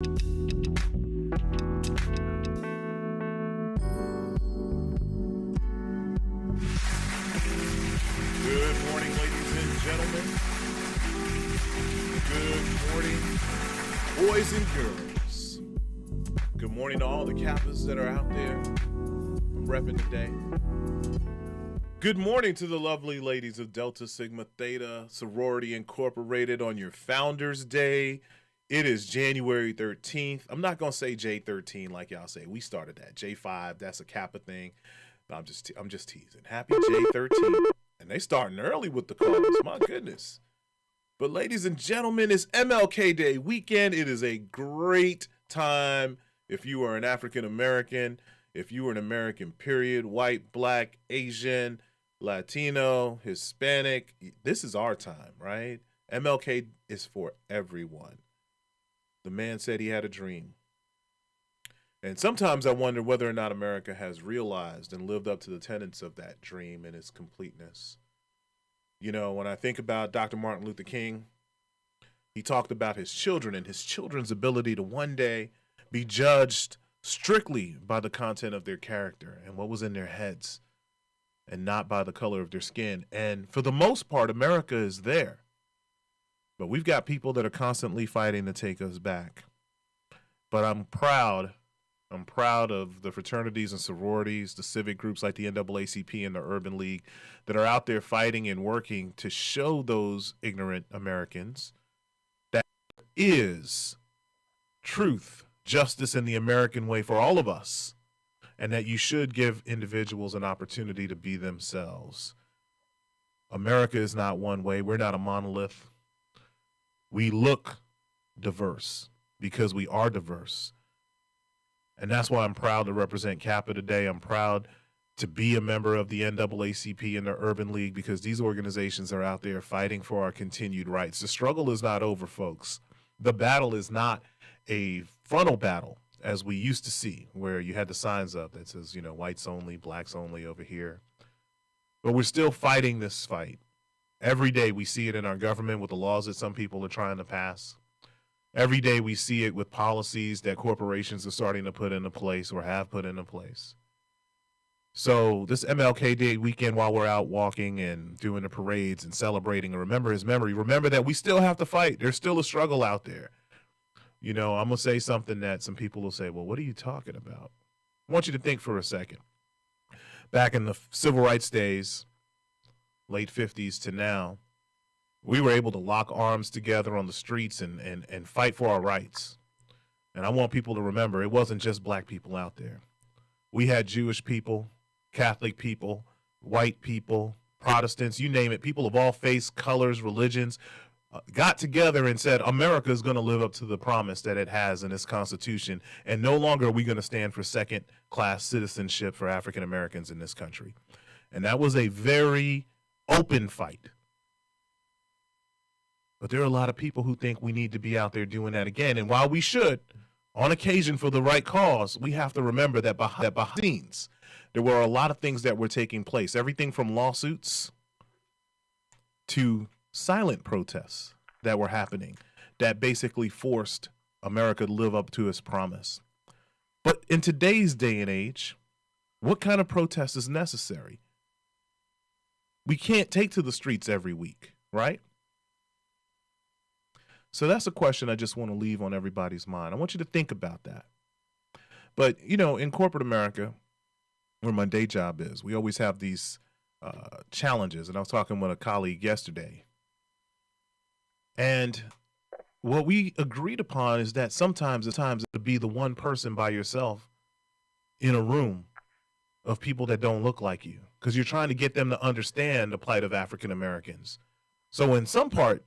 Good morning, ladies and gentlemen. Good morning, boys and girls. Good morning to all the Kappas that are out there. I'm repping today. Good morning to the lovely ladies of Delta Sigma Theta Sorority Incorporated on your Founders Day. It is January 13th. I'm not going to say J13 like y'all say. We started that. J5, that's a Kappa thing. No, I'm just teasing. Happy J13. And they starting early with the calls. My goodness. But ladies and gentlemen, it's MLK Day weekend. It is a great time if you are an African American, if you are an American, period, white, black, Asian, Latino, Hispanic. This is our time, right? MLK is for everyone. The man said he had a dream. And sometimes I wonder whether or not America has realized and lived up to the tenets of that dream in its completeness. You know, when I think about Dr. Martin Luther King, he talked about his children and his children's ability to one day be judged strictly by the content of their character and what was in their heads and not by the color of their skin. And for the most part, America is there. But we've got people that are constantly fighting to take us back. But I'm proud of the fraternities and sororities, the civic groups like the NAACP and the Urban League that are out there fighting and working to show those ignorant Americans that there is truth, justice, and the American way for all of us, and that you should give individuals an opportunity to be themselves. America is not one way. We're not a monolith. We look diverse because we are diverse. And that's why I'm proud to represent Kappa today. I'm proud to be a member of the NAACP and the Urban League because these organizations are out there fighting for our continued rights. The struggle is not over, folks. The battle is not a frontal battle, as we used to see, where you had the signs up that says, you know, whites only, blacks only over here. But we're still fighting this fight. Every day we see it in our government with the laws that some people are trying to pass. Every day we see it with policies that corporations are starting to put into place or have put into place. So this MLK Day weekend, while we're out walking and doing the parades and celebrating and remember his memory, remember that we still have to fight. There's still a struggle out there. You know, I'm going to say something that some people will say, well, what are you talking about? I want you to think for a second. Back in the civil rights days, late 50s to now, we were able to lock arms together on the streets and fight for our rights. And I want people to remember, it wasn't just black people out there. We had Jewish people, Catholic people, white people, Protestants, you name it, people of all faiths, colors, religions, got together and said, America is going to live up to the promise that it has in its Constitution, and no longer are we going to stand for second-class citizenship for African Americans in this country. And that was a very open fight. But there are a lot of people who think we need to be out there doing that again. And while we should, on occasion for the right cause, we have to remember that behind the scenes, there were a lot of things that were taking place. Everything from lawsuits to silent protests that were happening that basically forced America to live up to its promise. But in today's day and age, what kind of protest is necessary? We can't take to the streets every week, right? So that's a question I just want to leave on everybody's mind. I want you to think about that. But, you know, in corporate America, where my day job is, we always have these challenges. And I was talking with a colleague yesterday. And what we agreed upon is that sometimes to be the one person by yourself in a room of people that don't look like you, because you're trying to get them to understand the plight of African Americans. So in some part,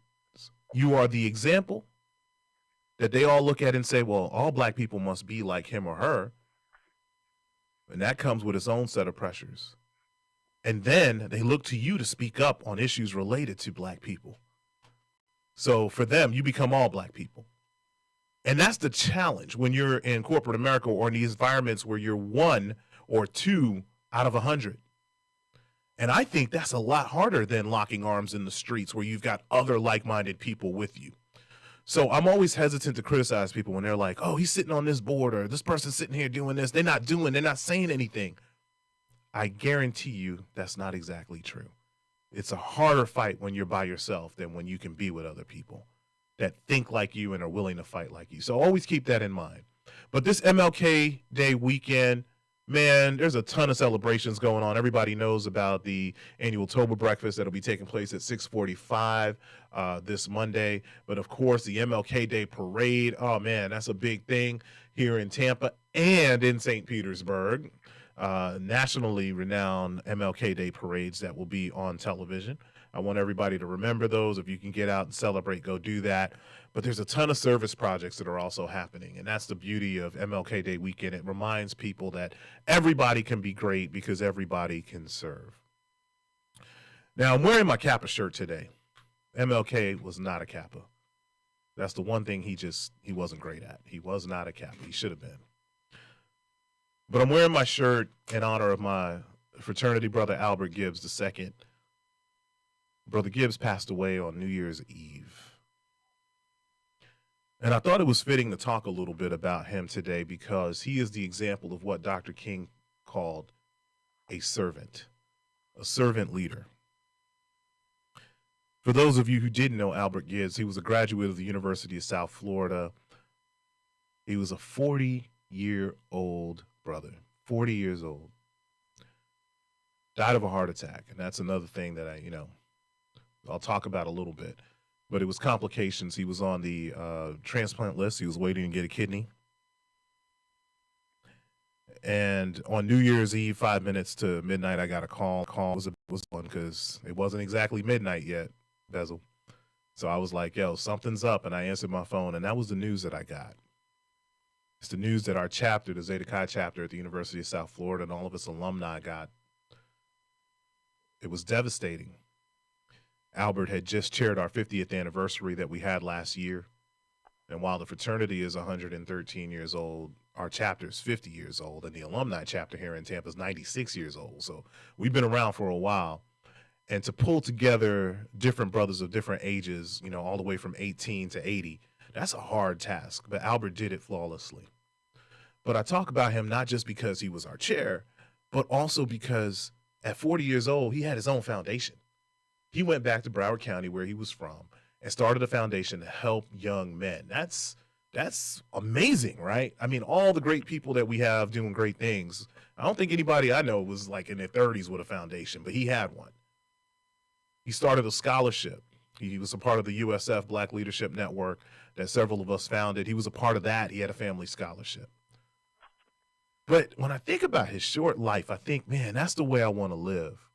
you are the example that they all look at and say, well, all black people must be like him or her. And that comes with its own set of pressures. And then they look to you to speak up on issues related to black people. So for them, you become all black people. And that's the challenge when you're in corporate America or in these environments where you're one or two out of 100. And I think that's a lot harder than locking arms in the streets where you've got other like-minded people with you. So I'm always hesitant to criticize people when they're like, oh, he's sitting on this board or this person's sitting here doing this. They're not saying anything. I guarantee you that's not exactly true. It's a harder fight when you're by yourself than when you can be with other people that think like you and are willing to fight like you. So always keep that in mind. But this MLK Day weekend, man, there's a ton of celebrations going on. Everybody knows about the annual Toba breakfast that'll be taking place at 6:45 this Monday. But of course, the MLK Day parade. Oh man, that's a big thing here in Tampa and in St. Petersburg. Nationally renowned MLK Day parades that will be on television. I want everybody to remember those. If you can get out and celebrate, go do that. But there's a ton of service projects that are also happening, and that's the beauty of MLK Day weekend. It reminds people that everybody can be great because everybody can serve. Now, I'm wearing my Kappa shirt today. MLK was not a Kappa. That's the one thing he wasn't great at. He was not a Kappa. He should have been. But I'm wearing my shirt in honor of my fraternity brother, Albert Gibbs II. Brother Gibbs passed away on New Year's Eve. And I thought it was fitting to talk a little bit about him today because he is the example of what Dr. King called a servant leader. For those of you who didn't know Albert Gibbs, he was a graduate of the University of South Florida. He was a 40-year-old brother, 40 years old. Died of a heart attack, and that's another thing that I'll talk about a little bit. But it was complications. He was on the transplant list. He was waiting to get a kidney. And on New Year's Eve, 5 minutes to midnight, I got a call. Was one because it wasn't exactly midnight yet, Bezel. So I was like, yo, something's up. And I answered my phone, and that was the news that I got. It's the news that our chapter, the Zeta Chi chapter at the University of South Florida, and all of its alumni got. It was devastating. Albert had just chaired our 50th anniversary that we had last year. And while the fraternity is 113 years old, our chapter is 50 years old, and the alumni chapter here in Tampa is 96 years old. So we've been around for a while. And to pull together different brothers of different ages, all the way from 18 to 80, that's a hard task. But Albert did it flawlessly. But I talk about him not just because he was our chair, but also because at 40 years old, he had his own foundation. He went back to Broward County, where he was from, and started a foundation to help young men. That's amazing, right? I mean, all the great people that we have doing great things. I don't think anybody I know was like in their 30s with a foundation, but he had one. He started a scholarship. He was a part of the USF Black Leadership Network that several of us founded. He was a part of that. He had a family scholarship. But when I think about his short life, I think, man, that's the way I want to live.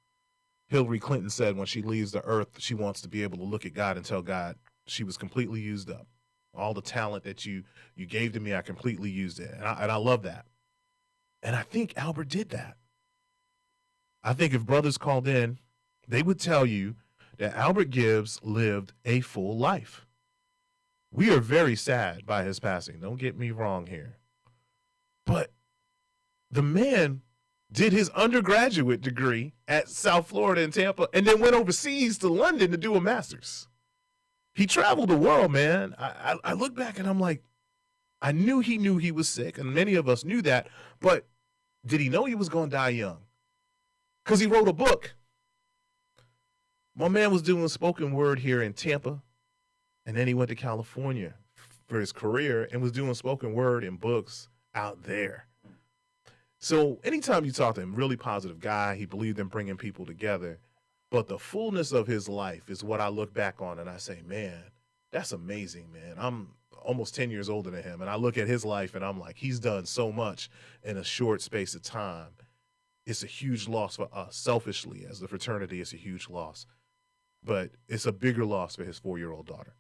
Hillary Clinton said when she leaves the earth, she wants to be able to look at God and tell God she was completely used up. All the talent that you gave to me, I completely used it. And I love that. And I think Albert did that. I think if brothers called in, they would tell you that Albert Gibbs lived a full life. We are very sad by his passing. Don't get me wrong here. But the man did his undergraduate degree at South Florida in Tampa, and then went overseas to London to do a master's. He traveled the world, man. I look back and I'm like, I knew he was sick, and many of us knew that, but did he know he was going to die young? Because he wrote a book. My man was doing spoken word here in Tampa, and then he went to California for his career and was doing spoken word and books out there. So anytime you talk to him, really positive guy, he believed in bringing people together. But the fullness of his life is what I look back on and I say, man, that's amazing, man. I'm almost 10 years older than him. And I look at his life and I'm like, he's done so much in a short space of time. It's a huge loss for us. Selfishly, as the fraternity, it's a huge loss. But it's a bigger loss for his 4-year-old daughter.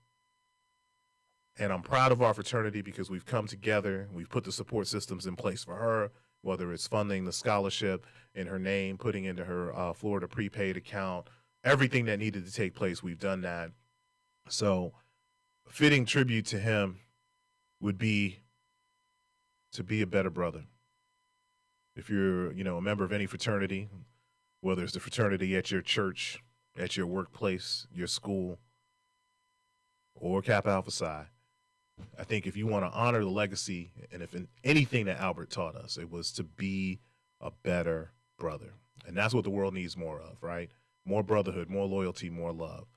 And I'm proud of our fraternity because we've come together. We've put the support systems in place for her, whether it's funding the scholarship in her name, putting into her Florida prepaid account, everything that needed to take place, we've done that. So a fitting tribute to him would be to be a better brother. If you're, a member of any fraternity, whether it's the fraternity at your church, at your workplace, your school, or Kappa Alpha Psi, I think if you want to honor the legacy, and if in anything that Albert taught us, it was to be a better brother. And that's what the world needs more of, right? More brotherhood, more loyalty, more love.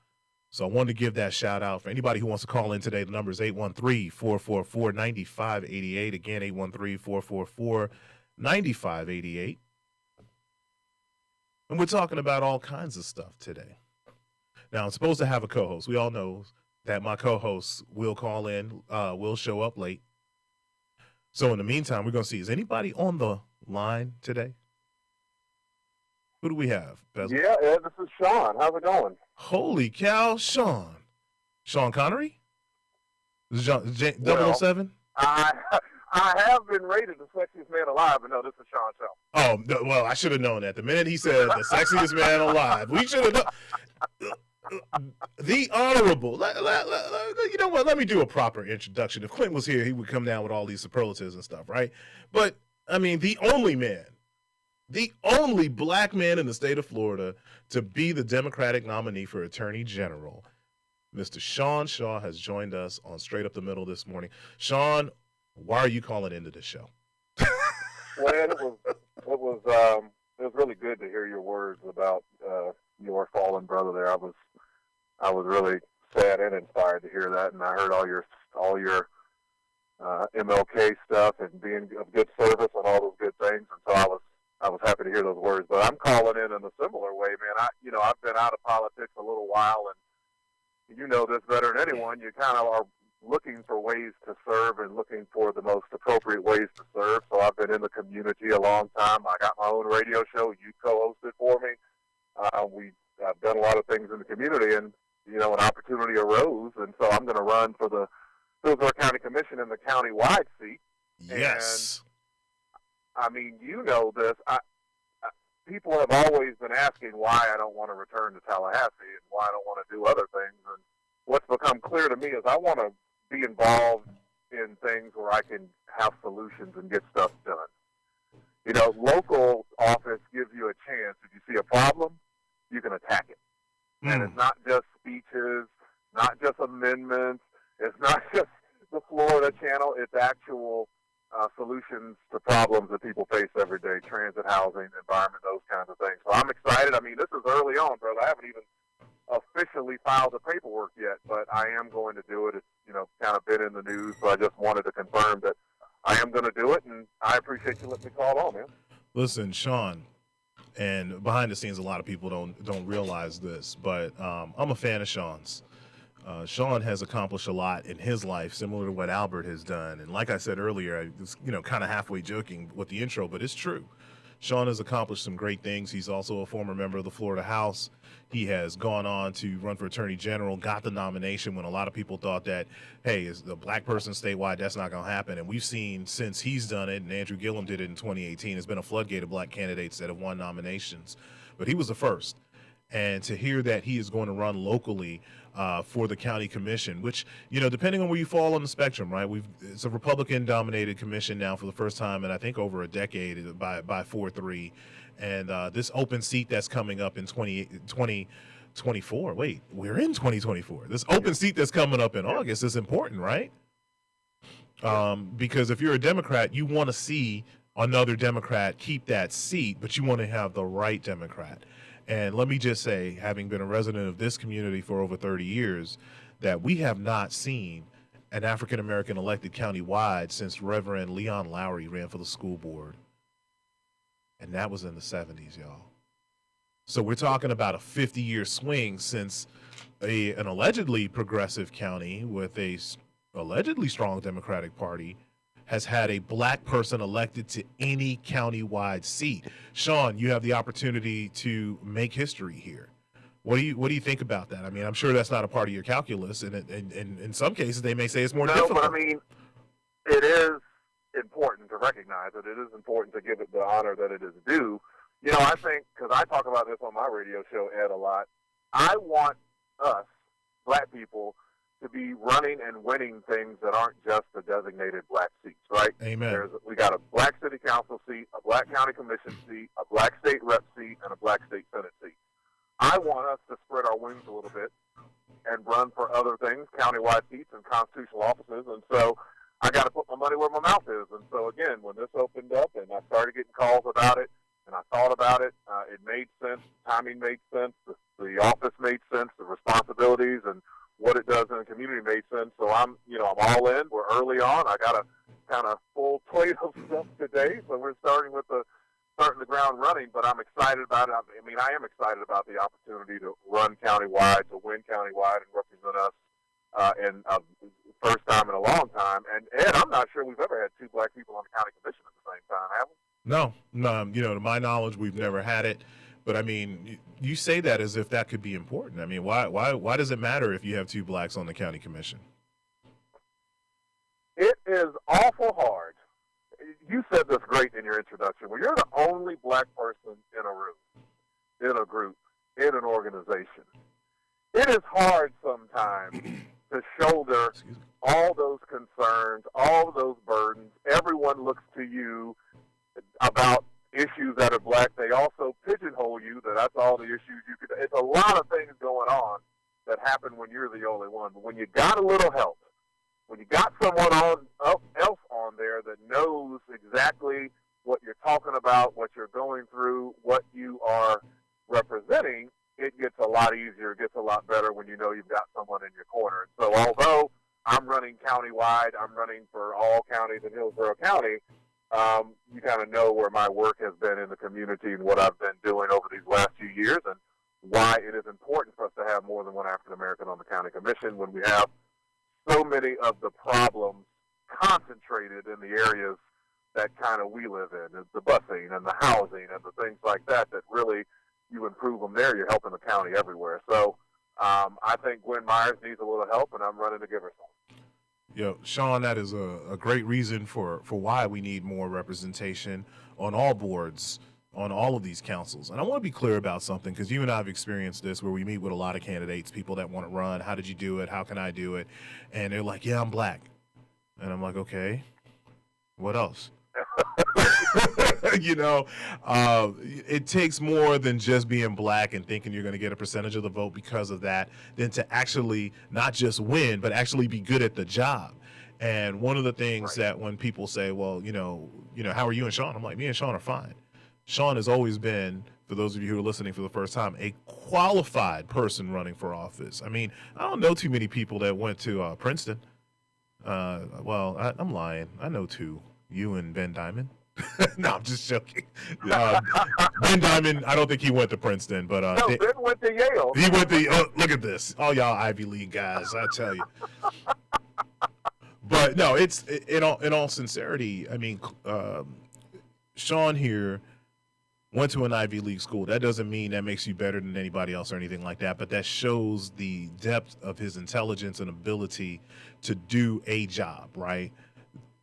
So I wanted to give that shout out for anybody who wants to call in today. The number is 813-444-9588. Again, 813-444-9588. And we're talking about all kinds of stuff today. Now, I'm supposed to have a co-host. We all know that my co-host will call in, will show up late. So in the meantime, we're going to see, is anybody on the line today? Who do we have? Bezel? Yeah, Ed, this is Sean. How's it going? Holy cow, Sean. Sean Connery? This is 007? I have been rated the sexiest man alive, but no, this is Sean Shaw. Oh, well, I should have known that. The minute he said the sexiest man alive, we should have known. The Honorable. You know what? Let me do a proper introduction. If Clint was here, he would come down with all these superlatives and stuff, right? But, I mean, the only black man in the state of Florida to be the Democratic nominee for Attorney General, Mr. Sean Shaw, has joined us on Straight Up the Middle this morning. Sean, why are you calling into this show? Well, it was really good to hear your words about your fallen brother there. I was really sad and inspired to hear that, and I heard all your MLK stuff and being of good service and all those good things, and so I was happy to hear those words. But I'm calling in a similar way, man. I've been out of politics a little while, and you know this better than anyone. You kind of are looking for ways to serve and looking for the most appropriate ways to serve. So I've been in the community a long time. I got my own radio show. You co-hosted for me. I've done a lot of things in the community, and an opportunity arose, and so I'm going to run for the Seabrook County Commission in the county-wide seat. Yes. And, I mean, you know this. People have always been asking why I don't want to return to Tallahassee and why I don't want to do other things. And what's become clear to me is I want to be involved in things where I can have solutions and get stuff done. Local office gives you a chance. If you see a problem, you can attack it. And it's not just speeches, not just amendments. It's not just the Florida channel. It's actual solutions to problems that people face every day, transit, housing, environment, those kinds of things. So I'm excited. I mean, this is early on, brother. I haven't even officially filed the paperwork yet, but I am going to do it. It's, kind of been in the news, so I just wanted to confirm that I am going to do it, and I appreciate you letting me call on, man. Listen, Sean, and behind the scenes, a lot of people don't realize this, but I'm a fan of Sean's. Sean has accomplished a lot in his life, similar to what Albert has done. And like I said earlier, I was, kind of halfway joking with the intro, but it's true. Sean has accomplished some great things. He's also a former member of the Florida House. He has gone on to run for Attorney General, got the nomination when a lot of people thought that, hey, is the black person statewide, that's not going to happen. And we've seen since he's done it, and Andrew Gillum did it in 2018, it's been a floodgate of black candidates that have won nominations. But he was the first. And to hear that he is going to run locally for the county commission, which, depending on where you fall on the spectrum, right? It's a Republican-dominated commission now for the first time in, I think, over a decade by 4-3. And this open seat that's coming up in 2024. Wait, we're in 2024. This open seat that's coming up in August is important, right? Because if you're a Democrat, you want to see another Democrat keep that seat, but you want to have the right Democrat. And let me just say, having been a resident of this community for over 30 years, that we have not seen an African-American elected county-wide since Reverend Leon Lowry ran for the school board. And that was in the 70s, y'all. So we're talking about a 50-year swing since an allegedly progressive county with a allegedly strong Democratic Party has had a black person elected to any county-wide seat. Sean, you have the opportunity to make history here. What do you think about that? I mean, I'm sure that's not a part of your calculus, and in some cases they may say it's more difficult. No, but I mean, it is important to recognize it. It is important to give it the honor that it is due. I think, because I talk about this on my radio show, Ed, a lot, I want us, black people, to be running and winning things that aren't just the designated black seats, right? Amen. We got a black city council seat, a black county commission seat, a black state rep seat, and a black state senate seat. I want us to spread our wings a little bit and run for other things, countywide seats and constitutional offices, and so I got to put my money where my mouth is. And so again, when this opened up and I started getting calls about it, and I thought about it, it made sense. Timing made sense. The office made sense. The responsibilities and what it does in the community made sense. So I'm all in. We're early on. I got a kind of full plate of stuff today, so we're starting the ground running. But I'm excited about it. I mean, I am excited about the opportunity to run countywide, to win countywide, and represent us in first time in a long time. And Ed, I'm not sure we've ever had two black people on the county commission at the same time, have we? No, to my knowledge, we've never had it. But I mean, you say that as if that could be important. I mean, why does it matter if you have two blacks on the county commission? It is awful hard. You said this great in your introduction. When you're the only black person in a room, in a group, in an organization, it is hard sometimes to shoulder all those concerns, all those burdens. Everyone looks to you about issues that are black. They also pigeonhole you that that's all the issues you could. It's a lot of things going on that happen when you're the only one. But when you got a little help, when you got someone else on there that knows exactly what you're talking about, what you're going through, what you are representing, it gets a lot easier. It gets a lot better when you know you've got someone in your corner. So although I'm running countywide, I'm running for all counties in Hillsborough County, you kind of know where my work has been in the community and what I've been doing over these last few years and why it is important for us to have more than one African American on the county commission when we have so many of the problems concentrated in the areas that kind of we live in, the busing and the housing and the things like that really you improve them there, you're helping the county everywhere. So I think Gwen Myers needs a little help, and I'm running to give her some. Sean, that is a great reason for why we need more representation on all boards, on all of these councils. And I want to be clear about something, because you and I have experienced this where we meet with a lot of candidates, people that want to run. How did you do it? How can I do it? And they're like, yeah, I'm black. And I'm like, okay, what else? It takes more than just being black and thinking you're going to get a percentage of the vote because of that, than to actually not just win, but actually be good at the job. And one of the things that when people say, well, how are you and Sean? I'm like, me and Sean are fine. Sean has always been, for those of you who are listening for the first time, a qualified person running for office. I mean, I don't know too many people that went to Princeton. I'm lying. I know two, you and Ben Diamond. No, I'm just joking. Ben Diamond, I don't think he went to Princeton, but Ben went to Yale. He went to. Look at this, all y'all Ivy League guys. I tell you. But no, it's in all sincerity. I mean, Sean here went to an Ivy League school. That doesn't mean that makes you better than anybody else or anything like that, but that shows the depth of his intelligence and ability to do a job, right?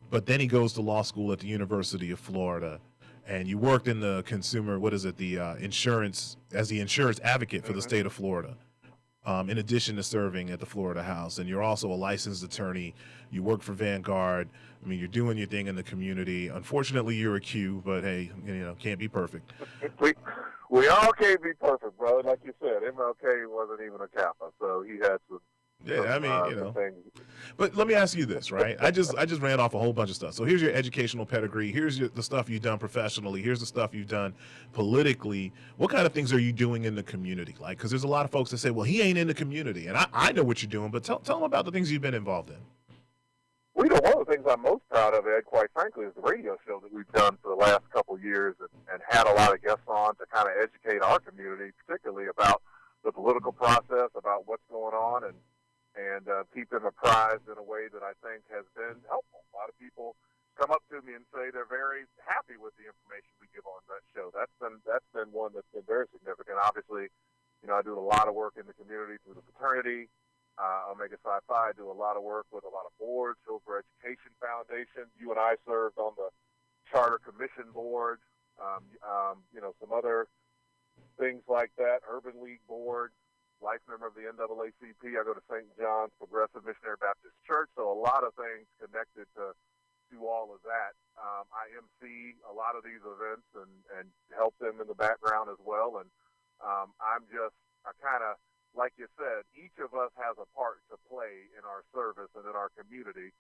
But then he goes to law school at the University of Florida, and you worked in the insurance, as the insurance advocate for the state of Florida, in addition to serving at the Florida House. And you're also a licensed attorney. You work for Vanguard. I mean, you're doing your thing in the community. Unfortunately, you're a Q, but hey, can't be perfect. We all can't be perfect, brother. Like you said, MLK wasn't even a Kappa, so he had some. Yeah, I mean, But let me ask you this, right? I just ran off a whole bunch of stuff. So here's your educational pedigree. Here's the stuff you've done professionally. Here's the stuff you've done politically. What kind of things are you doing in the community? Like, because there's a lot of folks that say, well, he ain't in the community. And I know what you're doing, but tell them about the things you've been involved in. One of the things I'm most proud of, Ed, quite frankly, is the radio show that we've done for the last couple of years and had a lot of guests on to kind of educate our community, particularly about the political process, about what's going on, and keep them apprised in a way that I think has been helpful. A lot of people come up to me and say they're very happy with the information we give on that show. That's been one that's been very significant. Obviously, I do a lot of work in the community through the fraternity. Omega Psi Phi, I do a lot of work with a lot of boards, Hillsborough Education Foundation. You and I served on the Charter Commission Board, some other things like that, Urban League Board, life member of the NAACP. I go to St. John's Progressive Missionary Baptist Church, so a lot of things connected to all of that. I MC a lot of these events and help them in the background as well, and I kind of like you said, each of us has a part to play in our service and in our community.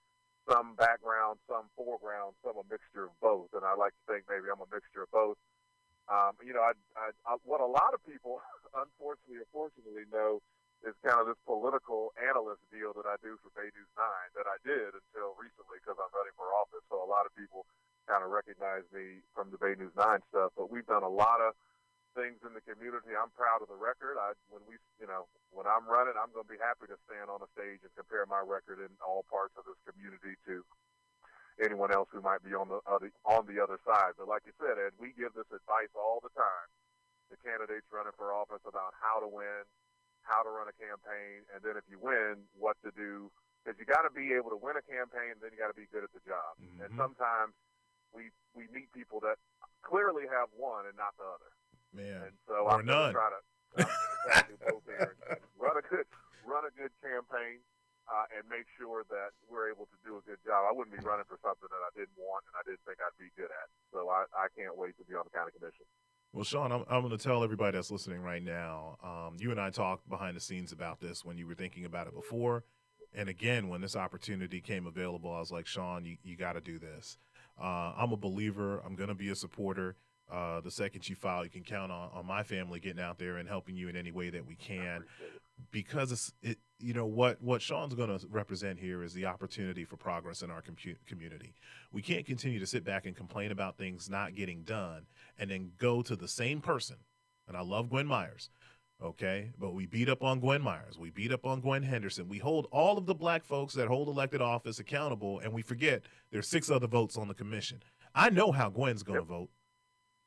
Some background, some foreground, some a mixture of both. And I like to think maybe I'm a mixture of both. What a lot of people, unfortunately or fortunately, know is kind of this political analyst deal that I do for Bay News 9 that I did until recently because I'm running for office. So a lot of people kind of recognize me from the Bay News 9 stuff. But we've done a lot of things in the community. I'm proud of the record. When I'm running, I'm going to be happy to stand on a stage and compare my record in all parts of this community to anyone else who might be on the other side. But like you said, Ed, we give this advice all the time to candidates running for office about how to win, how to run a campaign, and then if you win, what to do. Because you got to be able to win a campaign, and then you got to be good at the job. Mm-hmm. And sometimes we meet people that clearly have one and not the other. Man, and so or I'm going to none. try to do both here and run a good campaign and make sure that we're able to do a good job. I wouldn't be running for something that I didn't want and I didn't think I'd be good at. So I can't wait to be on the county commission. Well, Sean, I'm going to tell everybody that's listening right now, you and I talked behind the scenes about this when you were thinking about it before. And again, when this opportunity came available, I was like, Sean, you got to do this. I'm a believer. I'm going to be a supporter. The second you file, you can count on my family getting out there and helping you in any way that we can. Because what Sean's going to represent here is the opportunity for progress in our community. We can't continue to sit back and complain about things not getting done and then go to the same person. And I love Gwen Myers, okay? But we beat up on Gwen Myers. We beat up on Gwen Henderson. We hold all of the black folks that hold elected office accountable, and we forget there's 6 other votes on the commission. I know how Gwen's going to vote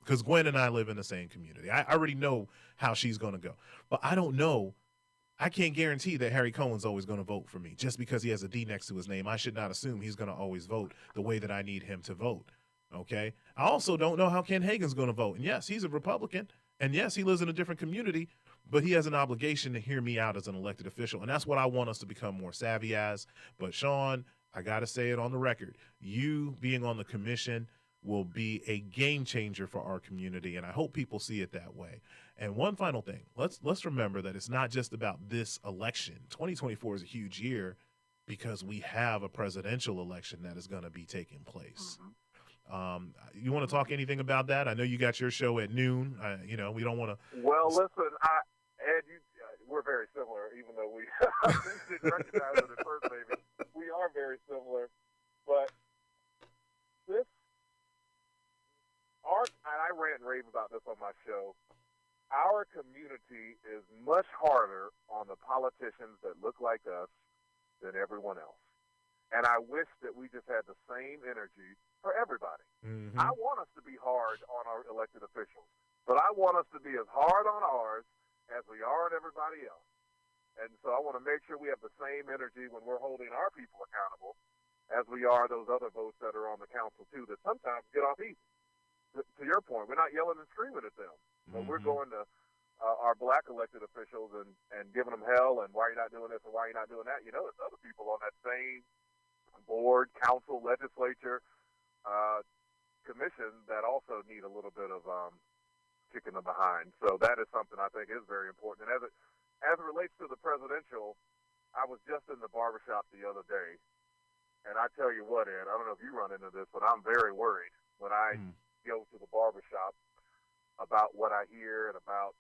because Gwen and I live in the same community. I already know how she's going to go. But I don't know. I can't guarantee that Harry Cohen's always going to vote for me. Just because he has a D next to his name, I should not assume he's going to always vote the way that I need him to vote, okay? I also don't know how Ken Hagan's going to vote. And yes, he's a Republican, and yes, he lives in a different community, but he has an obligation to hear me out as an elected official, and that's what I want us to become more savvy as. But, Sean, I got to say it on the record. You being on the commission will be a game changer for our community, and I hope people see it that way. And one final thing, let's remember that it's not just about this election. 2024 is a huge year because we have a presidential election that is going to be taking place. Mm-hmm. You want to talk anything about that? I know you got your show at noon. We don't want to. Well, listen, Ed, we're very similar, even though we didn't recognize it at first. Maybe we are very similar, but and I rant and rave about this on my show. Our community is much harder on the politicians that look like us than everyone else. And I wish that we just had the same energy for everybody. Mm-hmm. I want us to be hard on our elected officials, but I want us to be as hard on ours as we are on everybody else. And so I want to make sure we have the same energy when we're holding our people accountable as we are those other votes that are on the council, too, that sometimes get off easy. To your point, we're not yelling and screaming at them. But we're going to our black elected officials and giving them hell and why are you not doing this and why are you not doing that? There's other people on that same board, council, legislature, commission that also need a little bit of kicking them behind. So that is something I think is very important. And as it relates to the presidential, I was just in the barbershop the other day, and I tell you what, Ed, I don't know if you run into this, but I'm very worried when I go to the barbershop about what I hear and about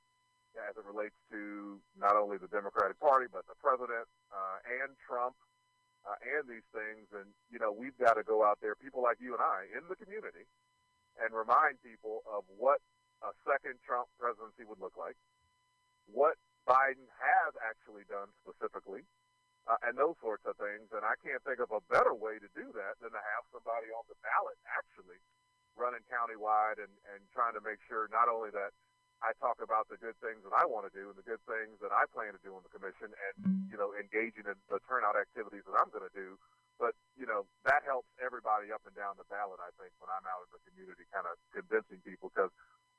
as it relates to not only the Democratic Party, but the president and Trump and these things. And, we've got to go out there, people like you and I, in the community, and remind people of what a second Trump presidency would look like, what Biden has actually done specifically, and those sorts of things. And I can't think of a better way to do that than to have somebody on the ballot actually running countywide and trying to make sure not only that I talk about the good things that I want to do and the good things that I plan to do in the commission and, engaging in the turnout activities that I'm going to do, but, that helps everybody up and down the ballot, I think, when I'm out in the community kind of convincing people because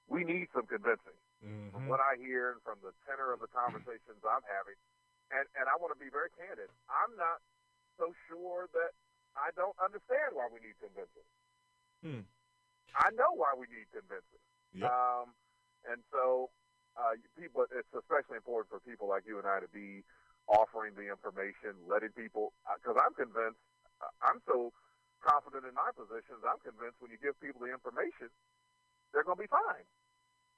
we need some convincing from what I hear and from the tenor of the conversations I'm having. And I want to be very candid. I'm not so sure that I don't understand why we need convincing. I know why we need convincing. Yep. And so people, it's especially important for people like you and I to be offering the information, letting people, because I'm convinced, I'm so confident in my positions, I'm convinced when you give people the information, they're going to be fine.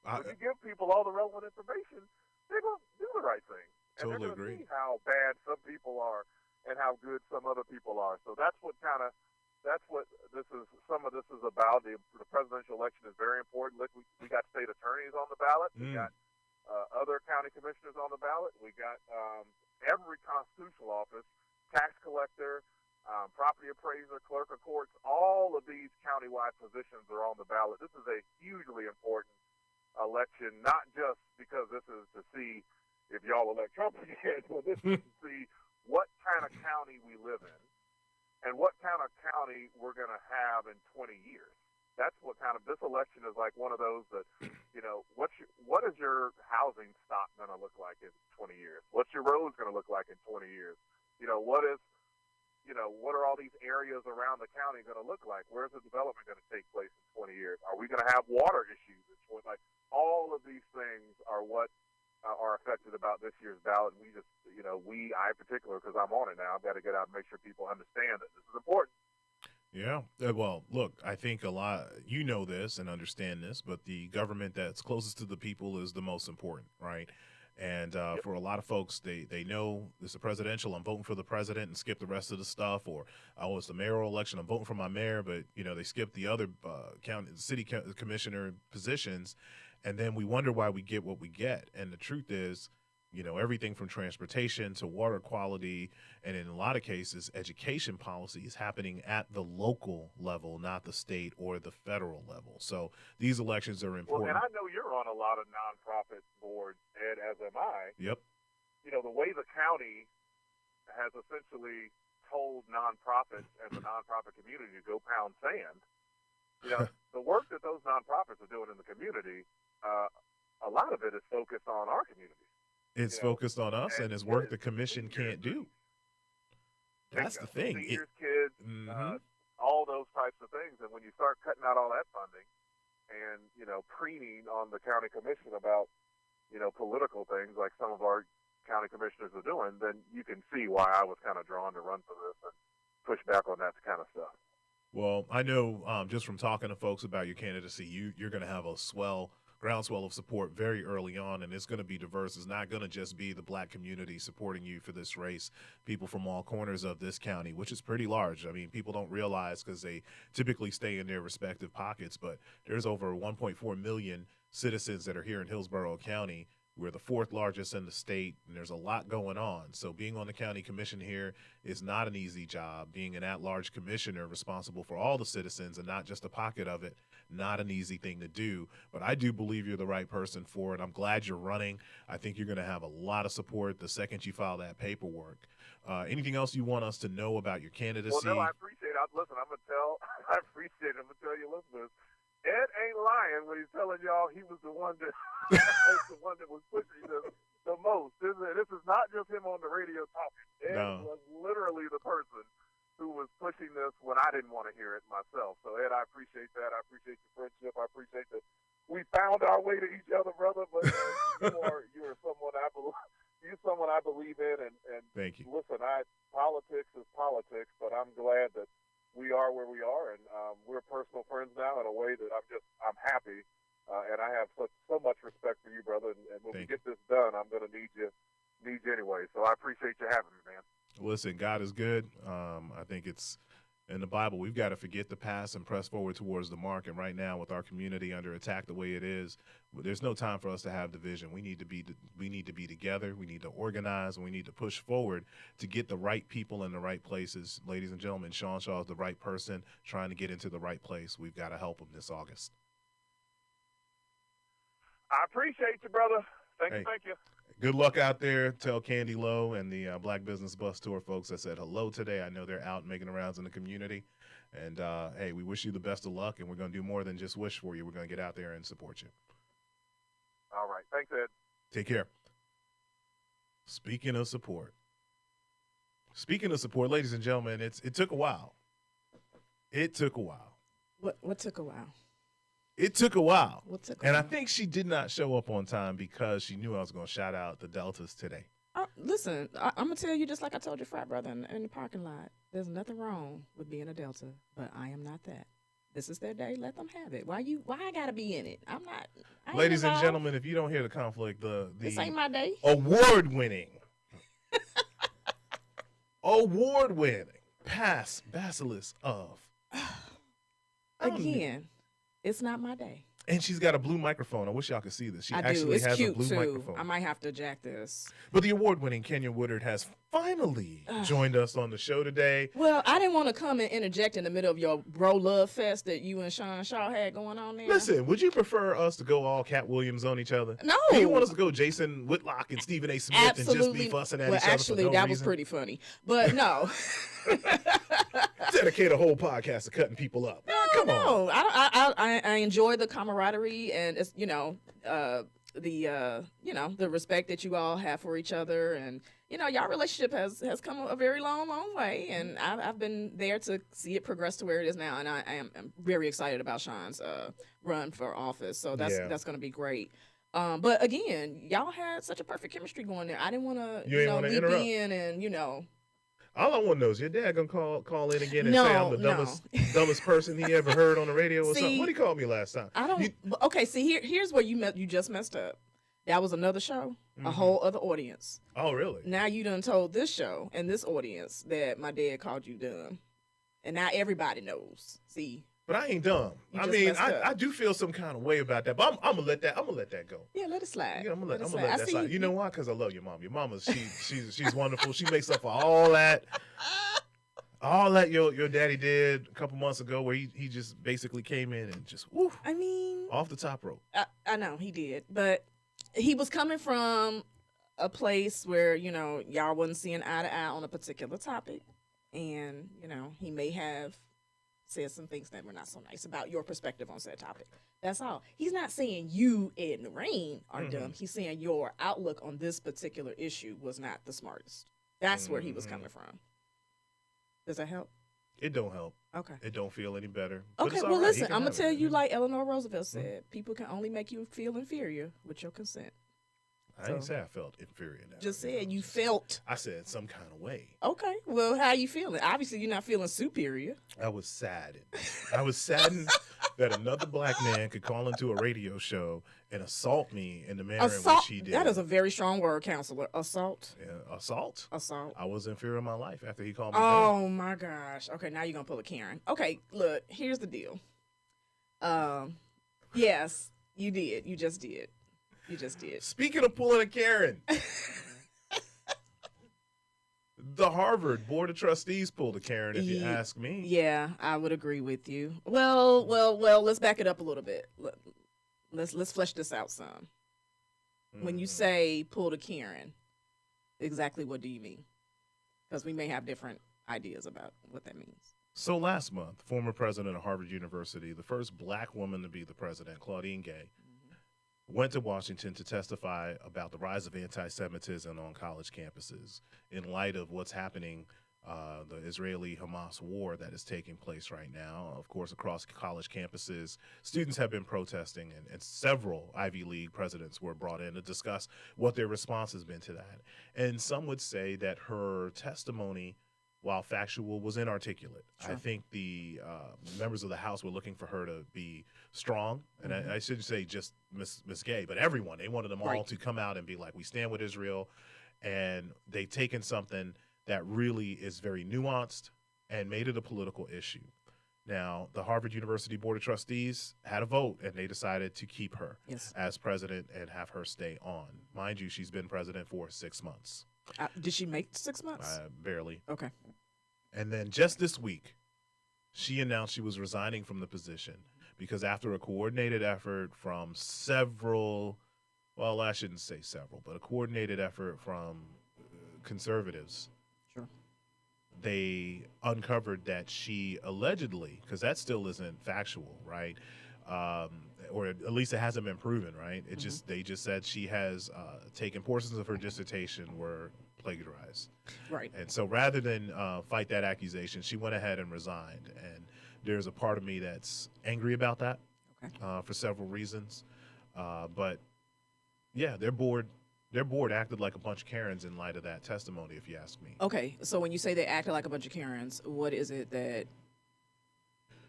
When you give people all the relevant information, they're going to do the right thing. And Totally they're going to agree. see how bad some people are and how good some other people are. So that's what this is, some of this is about. The presidential election is very important. Look, we got state attorneys on the ballot. We got other county commissioners on the ballot. We got every constitutional office, tax collector, property appraiser, clerk of courts. All of these countywide positions are on the ballot. This is a hugely important election, not just because this is to see if y'all elect Trump again, but this is to see what kind of county we live in and what kind of county we're going to have in 20 years. That's what kind of, this election is like one of those that, what is your housing stock going to look like in 20 years? What's your roads going to look like in 20 years? What are all these areas around the county going to look like? Where's the development going to take place in 20 years? Are we going to have water issues in 20? Like, all of these things are what are affected about this year's ballot. We just, I in particular, because I'm on it now, I've got to get out and make sure people understand that this is important. Yeah. Well, look, I think a lot, this and understand this, but the government that's closest to the people is the most important, right? And for a lot of folks, they know it's a presidential, I'm voting for the president and skip the rest of the stuff, or it's the mayoral election, I'm voting for my mayor, but they skip the other city commissioner positions, and then we wonder why we get what we get. And the truth is, everything from transportation to water quality, and in a lot of cases, education policy is happening at the local level, not the state or the federal level. So these elections are important. Well, and I know you're on a lot of nonprofit boards, Ed, as am I. Yep. The way the county has essentially told nonprofits and the nonprofit community to go pound sand, the work that those nonprofits are doing in the community, a lot of it is focused on our community. It's focused on us, and it's work the commission can't do. That's the thing. Seniors, kids, all those types of things. And when you start cutting out all that funding and, preening on the county commission about, political things like some of our county commissioners are doing, then you can see why I was kind of drawn to run for this and push back on that kind of stuff. Well, I know just from talking to folks about your candidacy, you're going to have a groundswell of support very early on, and it's going to be diverse. It's not going to just be the black community supporting you for this race. People from all corners of this county, which is pretty large. I mean, people don't realize because they typically stay in their respective pockets, but there's over 1.4 million citizens that are here in Hillsborough County. We're the fourth largest in the state, and there's a lot going on. So being on the county commission here is not an easy job. Being an at-large commissioner responsible for all the citizens and not just a pocket of it, not an easy thing to do. But I do believe you're the right person for it. I'm glad you're running. I think you're going to have a lot of support the second you file that paperwork. Anything else you want us to know about your candidacy? Well, no, I appreciate it. Listen, I'm going to tell your listeners, Ed ain't lying when he's telling y'all he was the one that was pushing this the most. This is not just him on the radio talking. Ed was literally the person who was pushing this when I didn't want to hear it myself. So, Ed, I appreciate that. I appreciate your friendship. I appreciate that we found our way to each other, brother. But you're someone I believe in. And thank you. Listen, politics is politics, but I'm glad that we are where we are, and we're personal friends now in a way that I'm happy, and I have so much respect for you, brother. And when we get this done, I'm going to need you anyway. So I appreciate you having me, man. Listen, God is good. I think it's in the Bible. We've got to forget the past and press forward towards the mark. And right now, with our community under attack the way it is, there's no time for us to have division. We need to be together. We need to organize, and we need to push forward to get the right people in the right places. Ladies and gentlemen, Sean Shaw is the right person trying to get into the right place. We've got to help him this August. I appreciate you, brother. Thank you. Good luck out there. Tell Candy Lowe and the Black Business Bus Tour folks I said hello today. I know they're out making the rounds in the community. And, hey, we wish you the best of luck, and we're going to do more than just wish for you. We're going to get out there and support you. All right. Thanks, Ed. Take care. Speaking of support, ladies and gentlemen, it took a while. It took a while. What took a while? It took a while. What took? And I think she did not show up on time because she knew I was going to shout out the Deltas today. Listen, I'm gonna tell you just like I told your frat brother in the parking lot. There's nothing wrong with being a Delta, but I am not that. This is their day. Let them have it. Why I gotta be in it? I'm not. Ladies and gentlemen, if you don't hear the conflict, this ain't my day. Award-winning, past basilisk of. Again, it's not my day. And she's got a blue microphone. I wish y'all could see this. She I actually do. It's has cute a blue too. microphone. I might have to jack this. But the award-winning Kenya Woodard has finally joined us on the show today. Well, I didn't want to come and interject in the middle of your bro love fest that you and Sean Shaw had going on there. Listen, would you prefer us to go all Cat Williams on each other? No. Do you want us to go Jason Whitlock and Stephen A. Smith Absolutely. and just be fussing at well, each other actually, for no that reason? was pretty funny. But no. Dedicate a whole podcast to cutting people up. Come on. No, I enjoy the camaraderie and it's the respect that you all have for each other, and y'all relationship has come a very long way, and I've been there to see it progress to where it is now, and I'm very excited about Sean's run for office. So that's going to be great. But again, y'all had such a perfect chemistry going there. I didn't want to leap in and All I want to know is your dad gonna call in again and say I'm the dumbest person he ever heard on the radio or something. What did he call me last time? I don't. Okay, see here's where you just messed up. That was another show, a whole other audience. Oh, really? Now you done told this show and this audience that my dad called you dumb, and now everybody knows. See. But I ain't dumb. I mean, I do feel some kind of way about that. But I'm gonna let that go. Yeah, let it slide. Yeah, I'm gonna let that slide. You know why? Because I love your mom. Your mama's she's wonderful. She makes up for all that your daddy did a couple months ago, where he just basically came in and just off the top rope. I know he did, but he was coming from a place where y'all wasn't seeing eye to eye on a particular topic, and he may have said some things that were not so nice about your perspective on said topic. That's all. He's not saying you and Rain are dumb. He's saying your outlook on this particular issue was not the smartest. That's where he was coming from. Does that help? It don't help. Okay. It don't feel any better. Okay, well, listen, I'm going to tell you like Eleanor Roosevelt said, people can only make you feel inferior with your consent. I didn't say I felt inferior now. Just said you felt. I said some kind of way. Okay. Well, how you feeling? Obviously, you're not feeling superior. I was saddened. That another black man could call into a radio show and assault me in the manner in which he did. That is a very strong word, counselor. Assault? Yeah, assault? Assault. I was in fear of my life after he called me. Oh, my gosh. Okay, now you're going to pull a Karen. Okay, look, here's the deal. Yes, you did. You just did. You just did. Speaking of pulling a Karen, the Harvard Board of Trustees pulled a Karen, if you ask me. Yeah, I would agree with you. Well, let's back it up a little bit. Let's flesh this out some. When you say pulled a Karen, exactly what do you mean? Because we may have different ideas about what that means. So last month, former president of Harvard University, the first black woman to be the president, Claudine Gay, went to Washington to testify about the rise of anti-Semitism on college campuses in light of what's happening, the Israeli-Hamas war that is taking place right now. Of course, across college campuses, students have been protesting, and several Ivy League presidents were brought in to discuss what their response has been to that. And some would say that her testimony, while factual, was inarticulate. Sure. I think the members of the House were looking for her to be strong, and I shouldn't say just Miss Gay, but everyone. They wanted them all to come out and be like, we stand with Israel, and they've taken something that really is very nuanced and made it a political issue. Now, the Harvard University Board of Trustees had a vote, and they decided to keep her as president and have her stay on. Mind you, she's been president for 6 months. Did she make 6 months? Barely. Okay. And then just this week, she announced she was resigning from the position because after a coordinated effort from several, well, I shouldn't say several, but a coordinated effort from conservatives, they uncovered that she allegedly, because that still isn't factual, right? Or at least it hasn't been proven, right? They just said she has taken portions of her dissertation were plagiarized. Right. And so rather than fight that accusation, she went ahead and resigned. And there's a part of me that's angry about that. for several reasons. But yeah, their board acted like a bunch of Karens in light of that testimony, if you ask me. Okay, so when you say they acted like a bunch of Karens, what is it that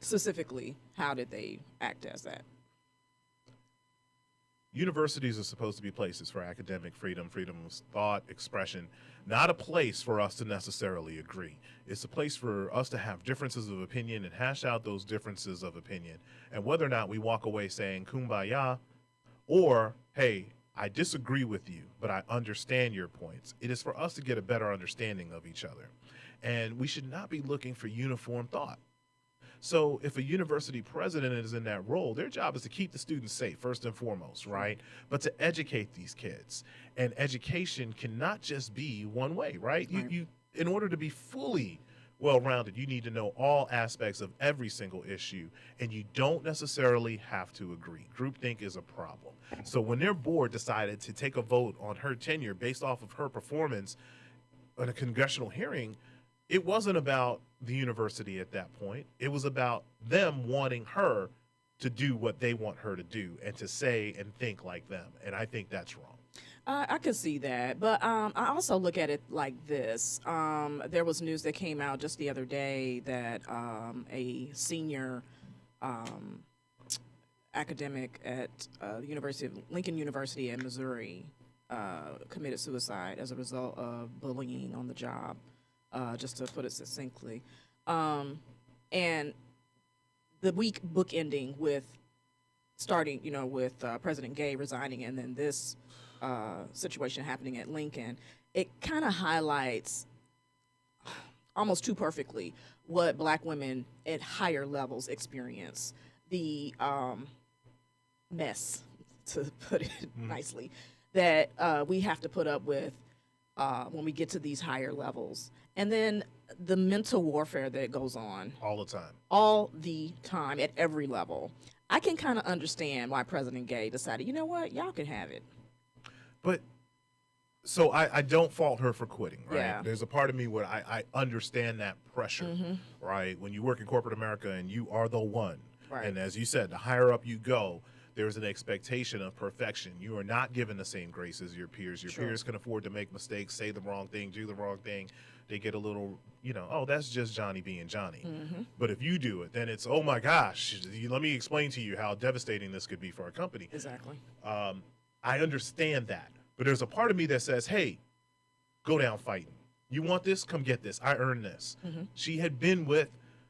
specifically, how did they act as that? Universities are supposed to be places for academic freedom, freedom of thought, expression, not a place for us to necessarily agree. It's a place for us to have differences of opinion and hash out those differences of opinion. And whether or not we walk away saying kumbaya or, hey, I disagree with you, but I understand your points. It is for us to get a better understanding of each other. And we should not be looking for uniform thought. So if a university president is in that role, their job is to keep the students safe, first and foremost, right? But to educate these kids. And education cannot just be one way, right? Right. You in order to be fully well-rounded, you need to know all aspects of every single issue, and you don't necessarily have to agree. Groupthink is a problem. So when their board decided to take a vote on her tenure based off of her performance in a congressional hearing, it wasn't about the university at that point. It was about them wanting her to do what they want her to do and to say and think like them. And I think that's wrong. I could see that, but I also look at it like this. There was news that came out just the other day that a senior academic at the University of Lincoln University in Missouri committed suicide as a result of bullying on the job, just to put it succinctly. And the week bookending with starting, with President Gay resigning and then this situation happening at Lincoln, it kind of highlights almost too perfectly what Black women at higher levels experience. The mess, to put it nicely, that we have to put up with when we get to these higher levels. And then the mental warfare that goes on. All the time. All the time, at every level. I can kind of understand why President Gay decided, you know what, y'all can have it. But so I don't fault her for quitting, right? Yeah. There's a part of me where I understand that pressure, right? When you work in corporate America and you are the one, Right. and as you said, the higher up you go, there's an expectation of perfection. You are not given the same grace as your peers. Your Sure. peers can afford to make mistakes, say the wrong thing, do the wrong thing. They get a little, oh, that's just Johnny being Johnny. But if you do it, then it's, oh my gosh, let me explain to you how devastating this could be for our company. Exactly. I understand that. But there's a part of me that says, hey, go down fighting. You want this? Come get this. I earned this. She had been with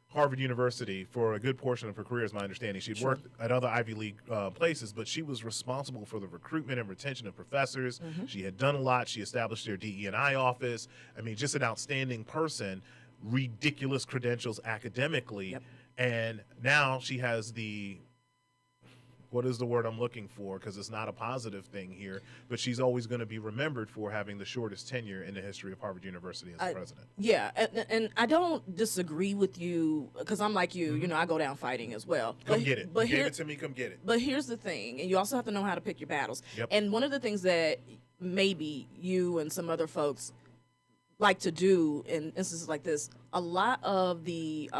Harvard University for a good portion of her career, is my understanding. She'd Sure. worked at other Ivy League places, but she was responsible for the recruitment and retention of professors. She had done a lot. She established their DE&I office. I mean, just an outstanding person, ridiculous credentials academically. Yep. And now she has what is the word I'm looking for? Because it's not a positive thing here, but she's always going to be remembered for having the shortest tenure in the history of Harvard University as a president. Yeah, and I don't disagree with you, because I'm like you, I go down fighting as well. Come get it. But Give it to me, come get it. But here's the thing, and you also have to know how to pick your battles. Yep. And one of the things that maybe you and some other folks like to do in instances like this, a lot of the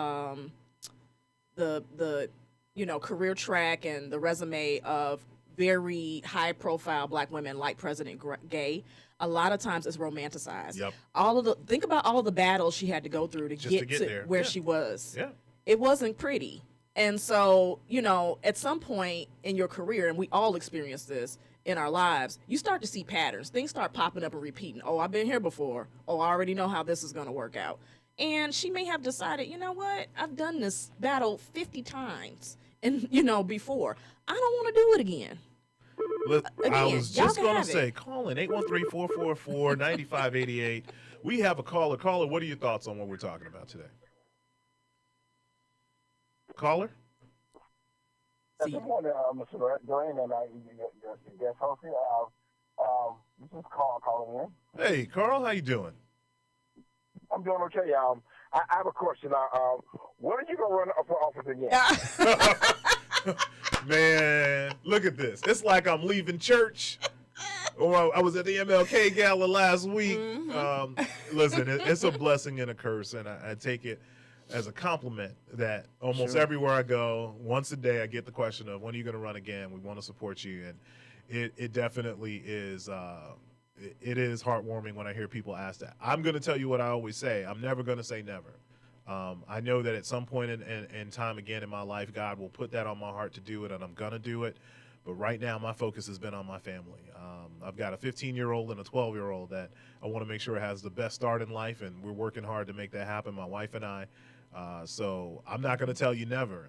career track and the resume of very high profile Black women like President Gay, a lot of times is romanticized. Yep. Think about all of the battles she had to go through to get to there. where Yeah. she was. Yeah. It wasn't pretty. And so, at some point in your career, and we all experience this in our lives, you start to see patterns. Things start popping up and repeating. Oh, I've been here before. Oh, I already know how this is going to work out. And she may have decided, you know what? I've done this battle 50 times. And, before. I don't want to do it again. I was just y'all can going to have say, it. call in 813-444-9588. We have a caller. Caller, what are your thoughts on what we're talking about today? Caller? See. Good morning, Mr. Duane, and your guest host here. This is Carl calling in. Hey, Carl, how you doing? I'm doing okay. I have a question. When are you going to run for office again? Man, look at this. It's like I'm leaving church. Or I was at the MLK Gala last week. Listen, it's a blessing and a curse, and I take it as a compliment that almost Sure. everywhere I go, once a day, I get the question of, when are you going to run again? We want to support you. And it definitely is, it is heartwarming when I hear people ask that. I'm going to tell you what I always say. I'm never going to say never. I know that at some point in time again in my life, God will put that on my heart to do it, and I'm going to do it. But right now, my focus has been on my family. I've got a 15-year-old and a 12-year-old that I want to make sure has the best start in life, and we're working hard to make that happen, my wife and I. So I'm not going to tell you never.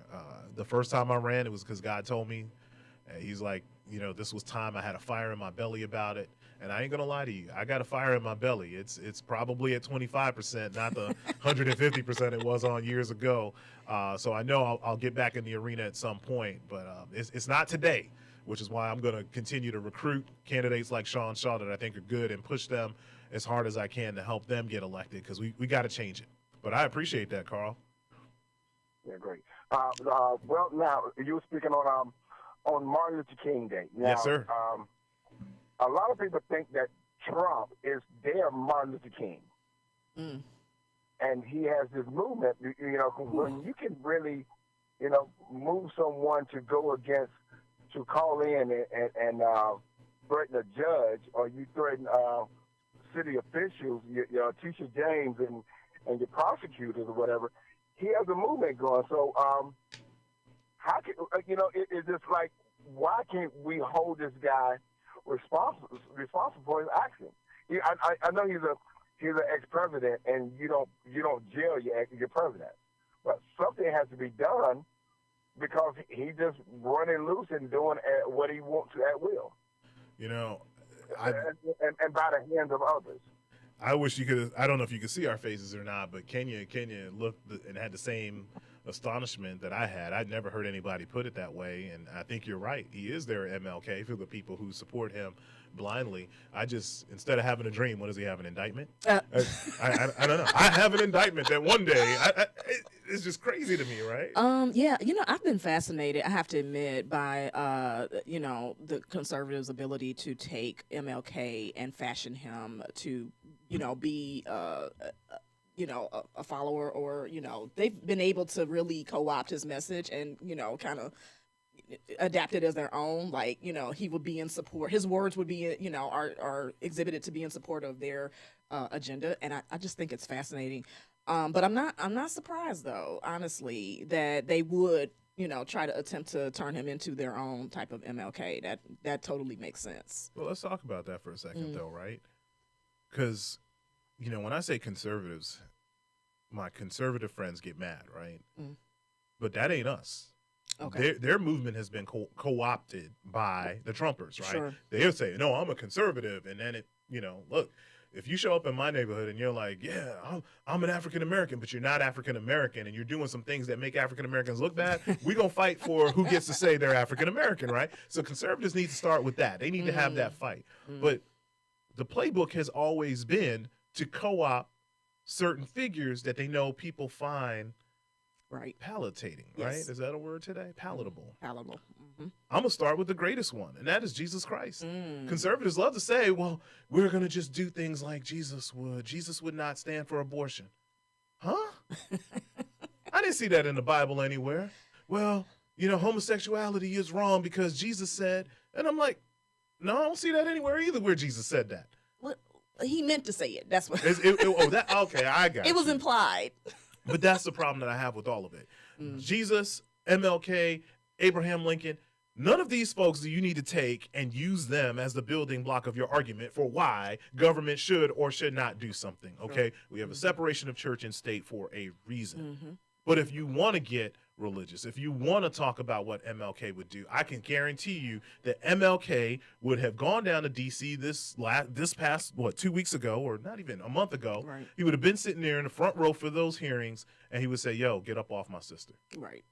The first time I ran, it was because God told me. He's like, this was time. I had a fire in my belly about it. And I ain't going to lie to you. I got a fire in my belly. It's probably at 25%, not the 150% it was on years ago. So I know I'll get back in the arena at some point. But it's not today, which is why I'm going to continue to recruit candidates like Sean Shaw that I think are good and push them as hard as I can to help them get elected, because we got to change it. But I appreciate that, Carl. Yeah, great. Well, now, you were speaking on Martin Luther King Day. Now, Yes, sir. A lot of people think that Trump is their Martin Luther King. Mm. And he has this movement, when you can really, move someone to go against, to call in and threaten a judge, or you threaten city officials, your Tisha James and your prosecutors or whatever, he has a movement going. So how can, it's just like, why can't we hold this guy responsible for his actions? I know he's an ex-president, and you don't jail your president, but something has to be done, because he just running loose and doing what he wants to at will. And by the hands of others. I wish you could. I don't know if you could see our faces or not, but Kenya looked and had the same astonishment that I had. I'd never heard anybody put it that way, and I think you're right. He is their MLK for the people who support him blindly. Instead of having a dream, what does he have, an indictment? I don't know. I have an indictment that one day, it's just crazy to me, right? Yeah, I've been fascinated, I have to admit, by the conservatives' ability to take MLK and fashion him to be a follower, or they've been able to really co-opt his message and kind of adapt it as their own. Like, he would be in support, his words would be are exhibited to be in support of their agenda, and I just think it's fascinating. But I'm not surprised, though, honestly, that they would try to attempt to turn him into their own type of MLK. That totally makes sense. Well, let's talk about that for a second, though, right? Because, when I say conservatives, my conservative friends get mad, right? Mm. But that ain't us. Okay. Their movement has been co-opted by the Trumpers, right? Sure. They'll say, no, I'm a conservative. And then look, if you show up in my neighborhood and you're like, yeah, I'm an African-American, but you're not African-American, and you're doing some things that make African-Americans look bad, we're going to fight for who gets to say they're African-American, right? So conservatives need to start with that. They need to have that fight. But the playbook has always been to co-opt certain figures that they know people find palatating, right? Yes. Is that a word today? Palatable. Palatable. Mm-hmm. I'm going to start with the greatest one, and that is Jesus Christ. Conservatives love to say, well, we're going to just do things like Jesus would. Jesus would not stand for abortion. Huh? I didn't see that in the Bible anywhere. Well, homosexuality is wrong because Jesus said, and I'm like, no, I don't see that anywhere either where Jesus said that. Well, he meant to say it. That's what. Okay, I got it. It was implied. But that's the problem that I have with all of it. Jesus, MLK, Abraham Lincoln, none of these folks do you need to take and use them as the building block of your argument for why government should or should not do something, okay? We have a separation of church and state for a reason. Mm-hmm. But if you want to get religious, if you want to talk about what MLK would do, I can guarantee you that MLK would have gone down to D.C. this past 2 weeks ago, or not even a month ago. Right. He would have been sitting there in the front row for those hearings, and he would say, yo, get up off my sister. Right.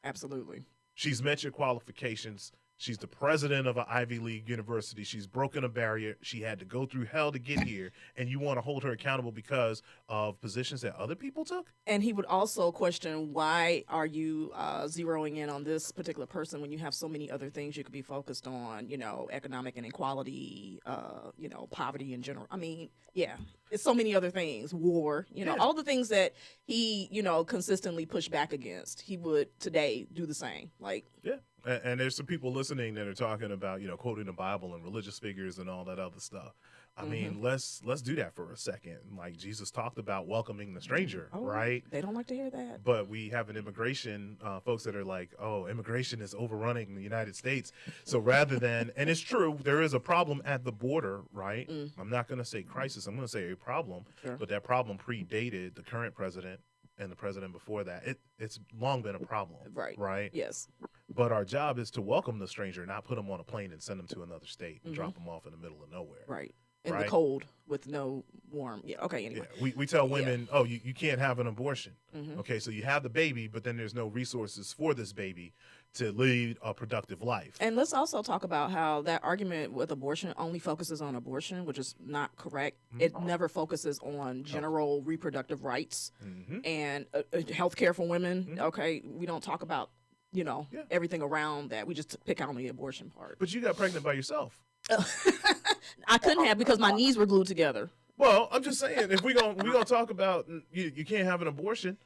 Absolutely. She's met your qualifications. She's the president of an Ivy League university. She's broken a barrier. She had to go through hell to get here, and you want to hold her accountable because of positions that other people took? And he would also question, why are you zeroing in on this particular person when you have so many other things you could be focused on, economic inequality, poverty in general. I mean, yeah, it's so many other things, war, all the things that he, consistently pushed back against. He would today do the same. Yeah. And there's some people listening that are talking about, quoting the Bible and religious figures and all that other stuff. I mean, let's do that for a second. Like Jesus talked about welcoming the stranger, right? They don't like to hear that. But we have an immigration folks that are like, oh, immigration is overrunning the United States. So rather than, and it's true, there is a problem at the border, right? I'm not going to say crisis. I'm going to say a problem. Sure. But that problem predated the current president and the president before that. It's long been a problem. Right? Yes. But our job is to welcome the stranger, not put them on a plane and send them to another state and drop them off in the middle of nowhere. Right. In the cold with no warm. Yeah. Okay. Anyway. Yeah. We tell women, oh, you can't have an abortion. Okay. So you have the baby, but then there's no resources for this baby to lead a productive life. And let's also talk about how that argument with abortion only focuses on abortion, which is not correct. It never focuses on general reproductive rights and health care for women. Okay. We don't talk about, everything around that. We just pick out on the abortion part. But you got pregnant by yourself. I couldn't have, because my knees were glued together. Well, I'm just saying, if we're gonna talk about you can't have an abortion,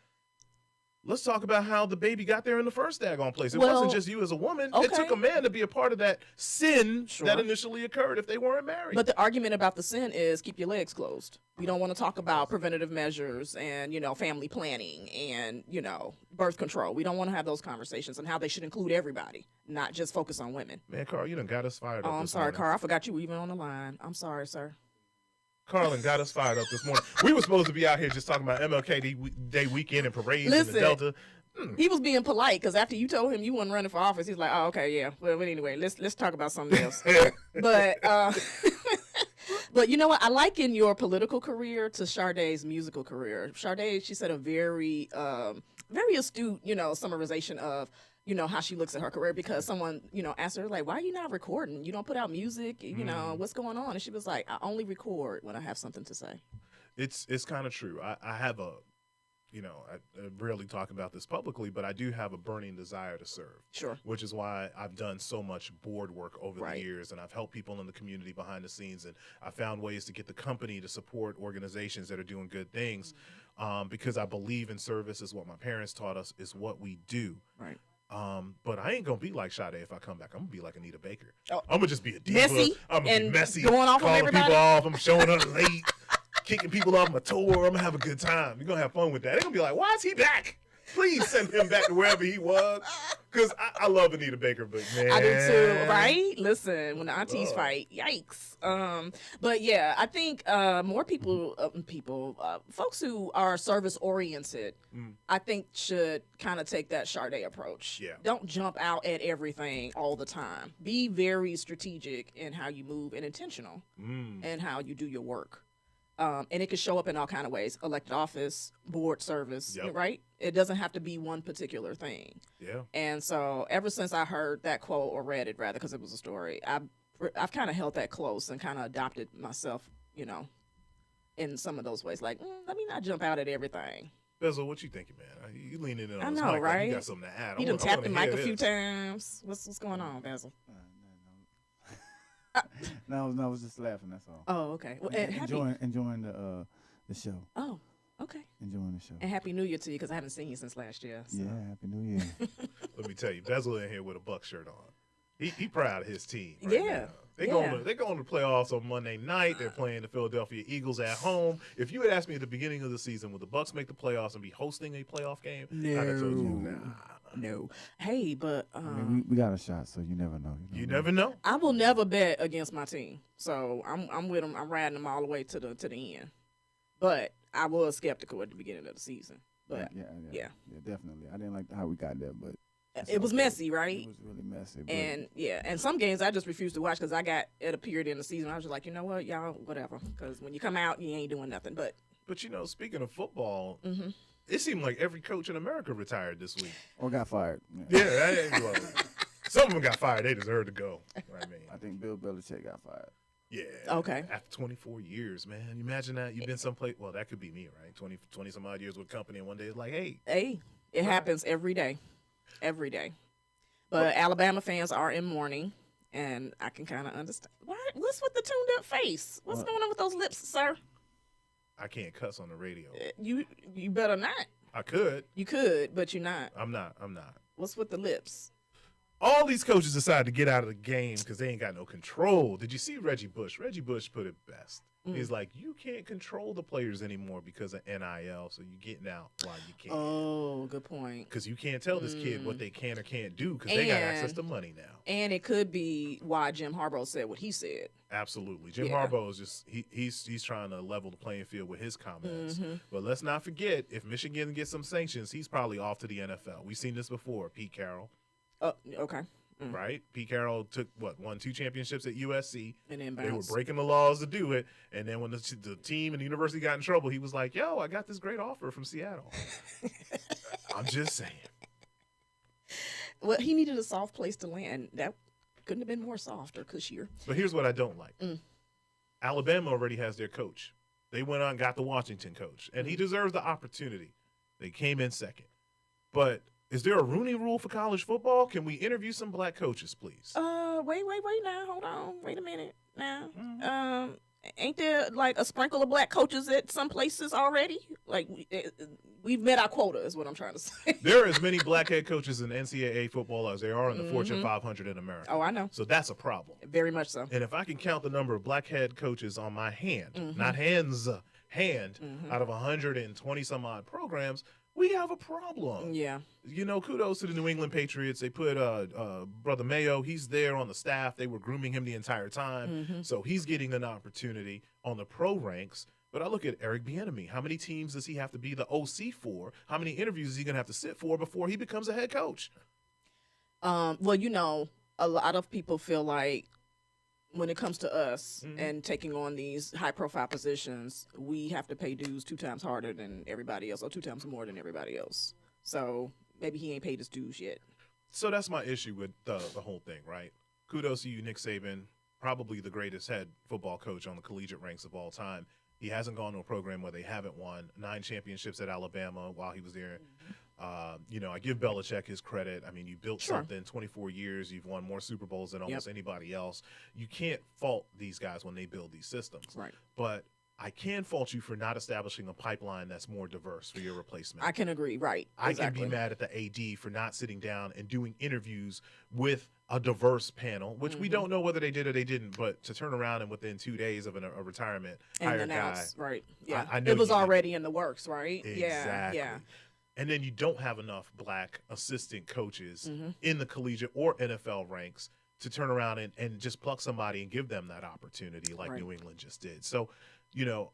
let's talk about how the baby got there in the first daggone place. It wasn't just you as a woman. Okay. It took a man to be a part of that sin that initially occurred if they weren't married. But the argument about the sin is keep your legs closed. We don't want to talk about preventative measures and, family planning and, birth control. We don't want to have those conversations and how they should include everybody, not just focus on women. Man, Carl, you done got us fired up. Oh, I'm this sorry, morning. Carl. I forgot you were even on the line. I'm sorry, sir. Carlin got us fired up this morning. We were supposed to be out here just talking about MLK Day weekend and parades in the Delta. He was being polite because after you told him you weren't running for office, he's like, "Oh, okay, yeah." Well, anyway, let's talk about something else. But but you know what? I liken your political career to Sade's musical career. Sade, she said a very very astute, summarization of how she looks at her career, because someone, asked her, like, why are you not recording? You don't put out music, what's going on? And she was like, I only record when I have something to say. It's kind of true. I have a, I rarely talk about this publicly, but I do have a burning desire to serve. Sure. Which is why I've done so much board work over the years, and I've helped people in the community behind the scenes, and I found ways to get the company to support organizations that are doing good things, because I believe in service is what my parents taught us, is what we do. Right. But I ain't gonna be like Sade if I come back. I'm gonna be like Anita Baker. Oh. I'm gonna just be a diva. Messy. I'm gonna be messy, going off on calling everybody. people off. I'm showing up late, kicking people off my tour. I'm gonna have a good time. You're gonna have fun with that. They're gonna be like, why is he back? Please send him back to wherever he was. Because I love Anita Baker, but man. I do too, right? Listen, when the aunties fight, yikes. But yeah, I think more people, folks who are service oriented, I think should kind of take that Sade approach. Yeah. Don't jump out at everything all the time. Be very strategic in how you move and intentional in how you do your work. And it can show up in all kind of ways: elected office, board service, right? It doesn't have to be one particular thing. Yeah. And so ever since I heard that quote, or read it rather, because it was a story, I've kind of held that close and kind of adopted myself, in some of those ways. Like, let me not jump out at everything. Bezel, what you thinking, man? You leaning in on I this know, mic right? like you got something to add. You done tapped the mic a few times. What's going on, Bezel? No, I was just laughing. That's all. Oh, okay. Well, and enjoying the show. Oh, okay. Enjoying the show. And Happy New Year to you, because I haven't seen you since last year. So. Yeah, Happy New Year. Let me tell you, Bezel in here with a Buck shirt on. He proud of his team. Right Yeah. now. They going to playoffs on Monday night. They're playing the Philadelphia Eagles at home. If you had asked me at the beginning of the season, would the Bucks make the playoffs and be hosting a playoff game? No. I'd have told you, nah. No. Hey, but I mean, we got a shot, so you never know. You never know. I will never bet against my team. So I'm with them. I'm riding them all the way to the end. But I was skeptical at the beginning of the season. But yeah, definitely. I didn't like how we got there, but it was messy, right? It was really messy. But And some games I just refused to watch because I got at a period in the season I was just like, you know what, y'all, whatever. Because when you come out, you ain't doing nothing. But speaking of football, it seemed like every coach in America retired this week. or got fired. Yeah, that ain't right. Some of them got fired. They deserve to go. I mean, I think Bill Belichick got fired. yeah. Okay. After 24 years, man. You imagine that? You've been someplace. Well, that could be me, right? 20 some odd years with company, and one day it's like, hey. Hey, it happens every day. Every day. But Alabama fans are in mourning, and I can kind of understand. What's with the tuned up face? What's going on with those lips, sir? I can't cuss on the radio. You better not. I could. You could, but you're not. I'm not. What's with the lips? All these coaches decided to get out of the game because they ain't got no control. Did you see Reggie Bush? Reggie Bush put it best. He's like, you can't control the players anymore because of NIL, so you're getting out while you can. Oh, good point. Because you can't tell this kid what they can or can't do because they got access to money now. And it could be why Jim Harbaugh said what he said. Absolutely. Jim Harbaugh is just he's trying to level the playing field with his comments. But let's not forget, if Michigan gets some sanctions, he's probably off to the NFL. We've seen this before. Pete Carroll. Oh, okay. Right? Pete Carroll won 2 championships at USC. And then they were breaking the laws to do it. And then when the team and the university got in trouble, he was like, yo, I got this great offer from Seattle. I'm just saying. Well, he needed a soft place to land. That couldn't have been more soft or cushier. But here's what I don't like. Alabama already has their coach. They went on and got the Washington coach. And he deserves the opportunity. They came in second. But is there a Rooney Rule for college football? Can we interview some black coaches, please? Wait now. Hold on. Wait a minute now. Ain't there like a sprinkle of black coaches at some places already? Like we've met our quota is what I'm trying to say. There are as many black head coaches in NCAA football as there are in the Fortune 500 in America. Oh, I know. So that's a problem. Very much so. And if I can count the number of black head coaches on my hand, not hands, hand, out of 120 some odd programs, we have a problem. Yeah. You know, kudos to the New England Patriots. They put Brother Mayo, he's there on the staff. They were grooming him the entire time. So he's getting an opportunity on the pro ranks. But I look at Eric Bieniemy. How many teams does he have to be the OC for? How many interviews is he going to have to sit for before he becomes a head coach? Well, you know, a lot of people feel like when it comes to us and taking on these high-profile positions, we have to pay dues 2 times harder than everybody else or 2 times more than everybody else. So maybe he ain't paid his dues yet. So that's my issue with the whole thing, right? Kudos to you, Nick Saban, probably the greatest head football coach on the collegiate ranks of all time. He hasn't gone to a program where they haven't won 9 championships at Alabama while he was there. You know, I give Belichick his credit. I mean, you built something 24 years. You've won more Super Bowls than almost anybody else. You can't fault these guys when they build these systems. Right. But I can fault you for not establishing a pipeline that's more diverse for your replacement. I can agree. Right. I can be mad at the AD for not sitting down and doing interviews with a diverse panel, which we don't know whether they did or they didn't, but to turn around and within 2 days of a retirement, hire a guy. Right. Yeah. I know it was already in the works, right? Exactly. Yeah. And then you don't have enough black assistant coaches in the collegiate or NFL ranks to turn around and just pluck somebody and give them that opportunity like New England just did. So, you know,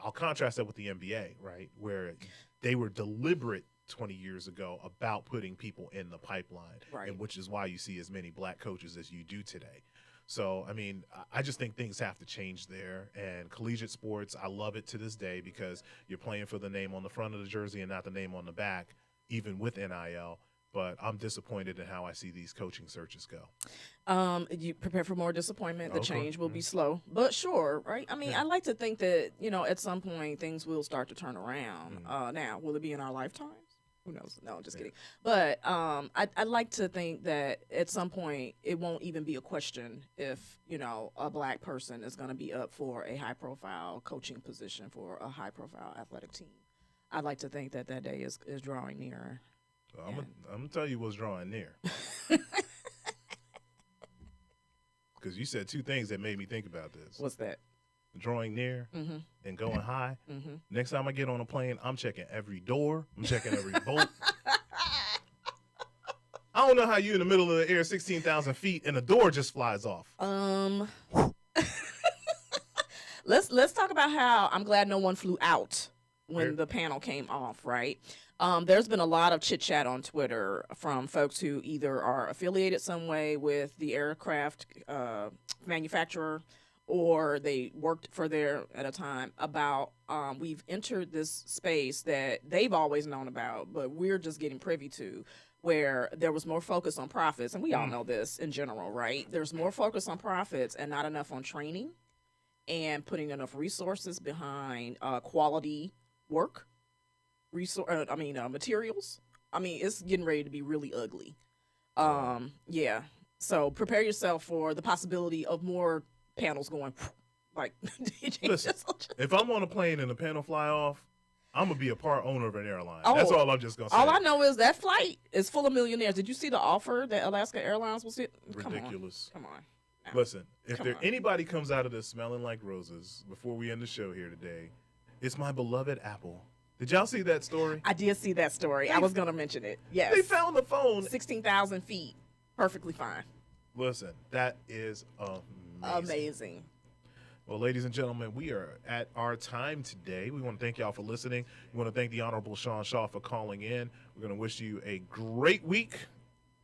I'll contrast that with the NBA, right, where they were deliberate 20 years ago about putting people in the pipeline, and which is why you see as many black coaches as you do today. So, I mean, I just think things have to change there. And collegiate sports, I love it to this day because you're playing for the name on the front of the jersey and not the name on the back, even with NIL. But I'm disappointed in how I see these coaching searches go. You prepare for more disappointment. The change will be slow, but sure, right? I mean, I like to think that, you know, at some point things will start to turn around. Now, will it be in our lifetimes? Who knows? No, just kidding. But I like to think that at some point it won't even be a question if, you know, a black person is going to be up for a high-profile coaching position for a high-profile athletic team. I'd like to think that that day is drawing nearer. I'm going to tell you what's drawing near. Because you said 2 things that made me think about this. What's that? Drawing near and going high. Next time I get on a plane, I'm checking every door. I'm checking every bolt. I don't know how you in the middle of the air, 16,000 feet, and the door just flies off. Let's talk about how I'm glad no one flew out when the panel came off, right? There's been a lot of chit chat on Twitter from folks who either are affiliated some way with the aircraft manufacturer or they worked for there at a time about we've entered this space that they've always known about, but we're just getting privy to, where there was more focus on profits, and we all know this in general, right? There's more focus on profits and not enough on training and putting enough resources behind quality work, materials. I mean, it's getting ready to be really ugly. Yeah. So prepare yourself for the possibility of more panels going like. Listen, if I'm on a plane and the panel fly off, I'm gonna be a part owner of an airline. Oh, that's all I'm just gonna say. All I know is that flight is full of millionaires. Did you see the offer that Alaska Airlines was getting? Ridiculous. Come on. Listen, if anybody comes out of this smelling like roses before we end the show here today, it's my beloved Apple. Did y'all see that story? I did see that story. I was going to mention it. Yes. They found the phone. 16,000 feet. Perfectly fine. Listen, that is amazing. Well, ladies and gentlemen, we are at our time today. We want to thank y'all for listening. We want to thank the Honorable Sean Shaw for calling in. We're going to wish you a great week.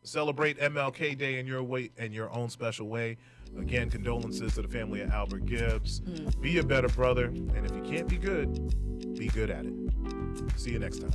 Celebrate MLK Day in your own special way. Again, condolences to the family of Albert Gibbs. Be a better brother, and if you can't be good at it. See you next time.